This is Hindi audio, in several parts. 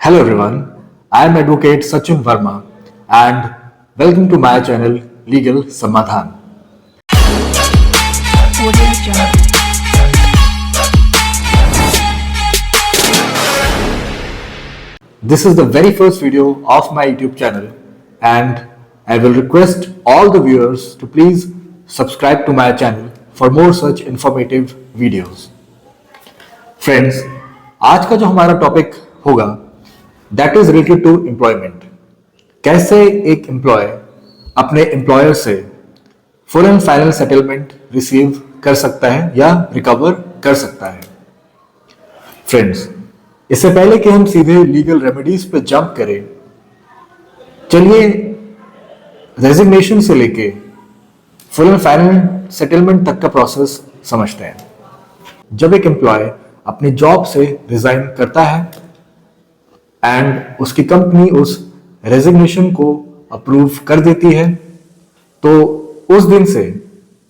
Hello everyone, I am Advocate Sachin Verma and welcome to my channel Legal Samadhan. This is the very first video of my YouTube channel and I will request all the viewers to please subscribe to my channel for more such informative videos. Friends, आज का जो हमारा टॉपिक होगा that is related to employment. कैसे एक एम्प्लॉय अपने एम्प्लॉयर से full and final settlement receive कर सकता है या रिकवर कर सकता है। फ्रेंड्स, इससे पहले कि हम सीधे लीगल रेमेडीज पे जंप करें, चलिए रेजिग्नेशन से लेके फुल एंड फाइनल सेटलमेंट तक का प्रोसेस समझते हैं। जब एक एम्प्लॉय अपनी जॉब से रिजाइन करता है एंड उसकी कंपनी उस रेजिग्नेशन को अप्रूव कर देती है, तो उस दिन से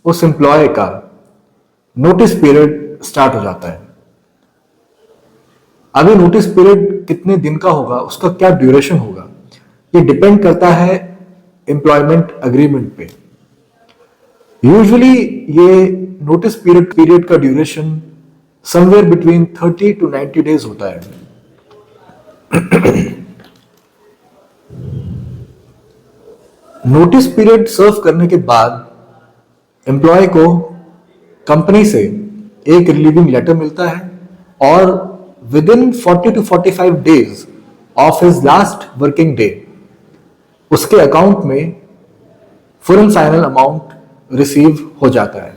उस एम्प्लॉय का नोटिस पीरियड स्टार्ट हो जाता है। अभी नोटिस पीरियड कितने दिन का होगा, उसका क्या ड्यूरेशन होगा, ये डिपेंड करता है एम्प्लॉयमेंट अग्रीमेंट पे। यूजुअली ये नोटिस पीरियड का duration somewhere between 30 to 90 days होता है। नोटिस पीरियड सर्व करने के बाद एम्प्लॉय को कंपनी से एक रिलीविंग लेटर मिलता है और with in 40 to 45 days of his last working day उसके अकाउंट में full and final amount receive हो जाता है।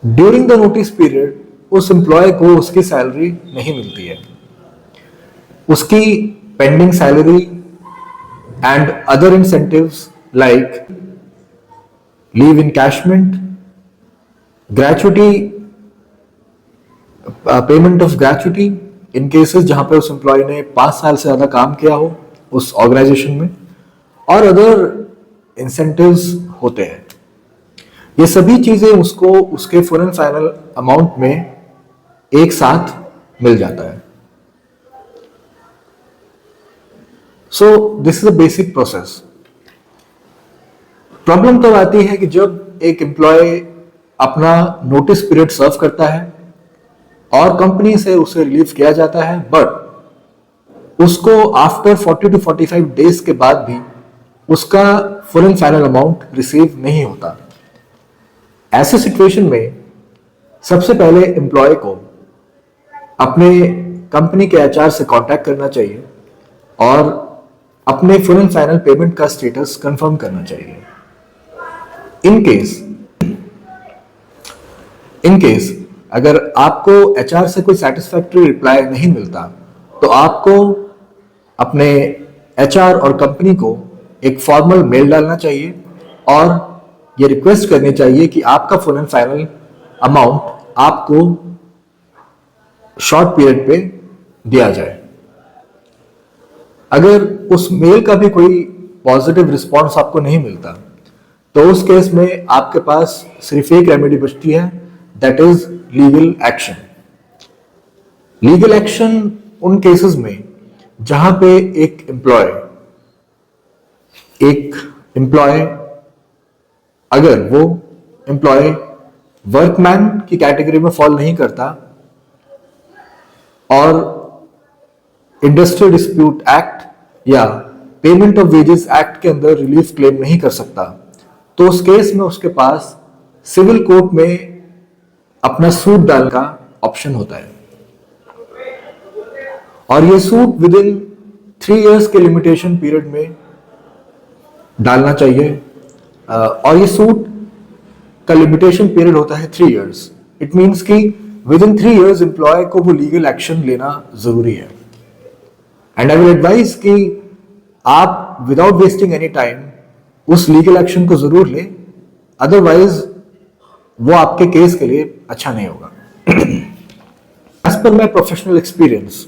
ड्यूरिंग द नोटिस पीरियड उस एम्प्लॉय को उसकी सैलरी नहीं मिलती है। उसकी pending salary and other incentives like leave encashment, gratuity, payment of gratuity in cases जहां पे उस एम्प्लॉय ने 5 साल से ज्यादा काम किया हो उस ऑर्गेनाइजेशन में, और अदर इंसेंटिव्स होते हैं। ये सभी चीजें उसको उसके फुल एंड फाइनल अमाउंट में एक साथ मिल जाता है। So this is a basic process. Problem तब आती है कि जब एक एम्प्लॉय अपना नोटिस पीरियड सर्व करता है और कंपनी से उसे रिलीव किया जाता है, बट उसको आफ्टर 40 to 45 डेज के बाद भी उसका full and final amount receive नहीं होता। ऐसे सिचुएशन में सबसे पहले एम्प्लॉय को अपने कंपनी के एचआर से कांटेक्ट करना चाहिए और अपने फुल एंड फाइनल पेमेंट का स्टेटस कंफर्म करना चाहिए। इन केस अगर आपको एचआर से कोई सेटिस्फैक्टरी रिप्लाई नहीं मिलता, तो आपको अपने एचआर और कंपनी को एक फॉर्मल मेल डालना चाहिए और ये रिक्वेस्ट करनी चाहिए कि आपका फुल एंड फाइनल अमाउंट आपको शॉर्ट पीरियड पे दिया जाए। अगर उस मेल का भी कोई पॉजिटिव रिस्पॉन्स आपको नहीं मिलता, तो उस केस में आपके पास सिर्फ एक रेमेडी बचती है, that is legal action. Legal action उन केसेस में जहां पे एक एम्प्लॉय अगर वो एम्प्लॉय वर्कमैन की कैटेगरी में फॉल नहीं करता और इंडस्ट्रियल डिस्प्यूट एक्ट या पेमेंट ऑफ वेजेस एक्ट के अंदर रिलीफ क्लेम नहीं कर सकता, तो उस केस में उसके पास सिविल कोर्ट में अपना सूट डालने का ऑप्शन होता है और ये सूट विद इन 3 इयर्स के लिमिटेशन पीरियड में डालना चाहिए। और ये सूट का लिमिटेशन पीरियड होता है 3 इयर्स। इट मीन्स कि विद इन 3 इयर्स एम्प्लॉय को वो लीगल एक्शन लेना जरूरी है। एंड आई विल एडवाइज कि आप विदाउट वेस्टिंग एनी टाइम उस लीगल एक्शन को जरूर लें, अदरवाइज वो आपके केस के लिए अच्छा नहीं होगा। As per my professional experience,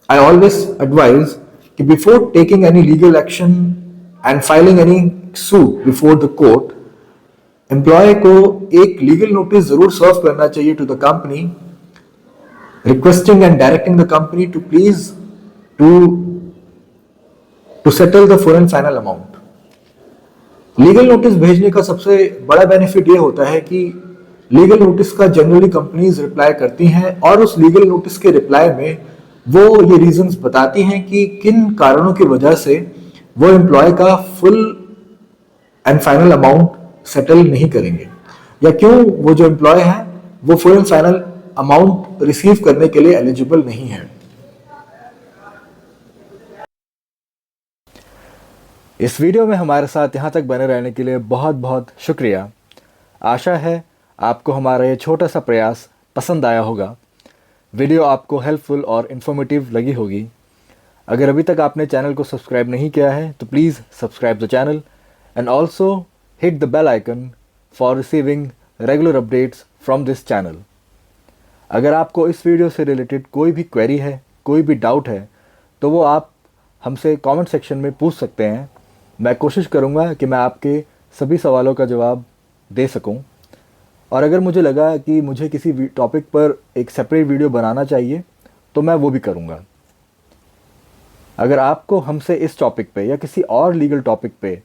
I always advise कि before taking any legal action and filing any suit before the court, employee को एक लीगल नोटिस जरूर सर्व करना चाहिए to the company requesting and directing the company to please to settle the full and final amount. Legal notice भेजने का सबसे बड़ा बेनिफिट ये होता है कि लीगल नोटिस का जनरली कंपनीज रिप्लाई करती हैं और उस लीगल नोटिस के रिप्लाई में वो ये रीजंस बताती हैं कि किन कारणों की वजह से वो एम्प्लॉय का full and final amount settle नहीं करेंगे, या क्यों वो जो एम्प्लॉय है वो full and final amount receive करने के लिए एलिजिबल नहीं है। इस वीडियो में हमारे साथ यहाँ तक बने रहने के लिए बहुत बहुत शुक्रिया। आशा है आपको हमारा ये छोटा सा प्रयास पसंद आया होगा। वीडियो आपको हेल्पफुल और इन्फॉर्मेटिव लगी होगी। अगर अभी तक आपने चैनल को सब्सक्राइब नहीं किया है तो please subscribe the channel and also hit the bell icon for receiving regular updates from this channel. अगर आपको इस वीडियो से रिलेटेड कोई भी क्वेरी है, कोई भी डाउट है, तो वो आप हमसे कमेंट सेक्शन में पूछ सकते हैं। मैं कोशिश करूँगा कि मैं आपके सभी सवालों का जवाब दे सकूँ। और अगर मुझे लगा कि मुझे किसी टॉपिक पर एक सेपरेट वीडियो बनाना चाहिए तो मैं वो भी करूँगा। अगर आपको हमसे इस टॉपिक पे या किसी और लीगल टॉपिक पे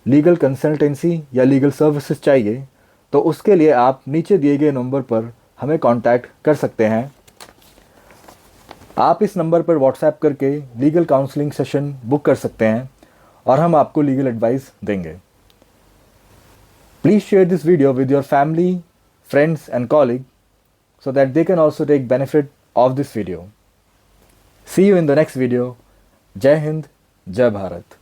लीगल कंसल्टेंसी या लीगल सर्विसेज चाहिए तो उसके लिए आप नीचे दिए गए नंबर पर हमें कांटेक्ट कर सकते हैं। आप इस नंबर पर व्हाट्सएप करके लीगल काउंसलिंग सेशन बुक कर सकते हैं और हम आपको लीगल एडवाइस देंगे। Please share this video with your family, friends and colleagues so that they can also take benefit of this video. See you in the next video. Jai Hind, Jai Bharat.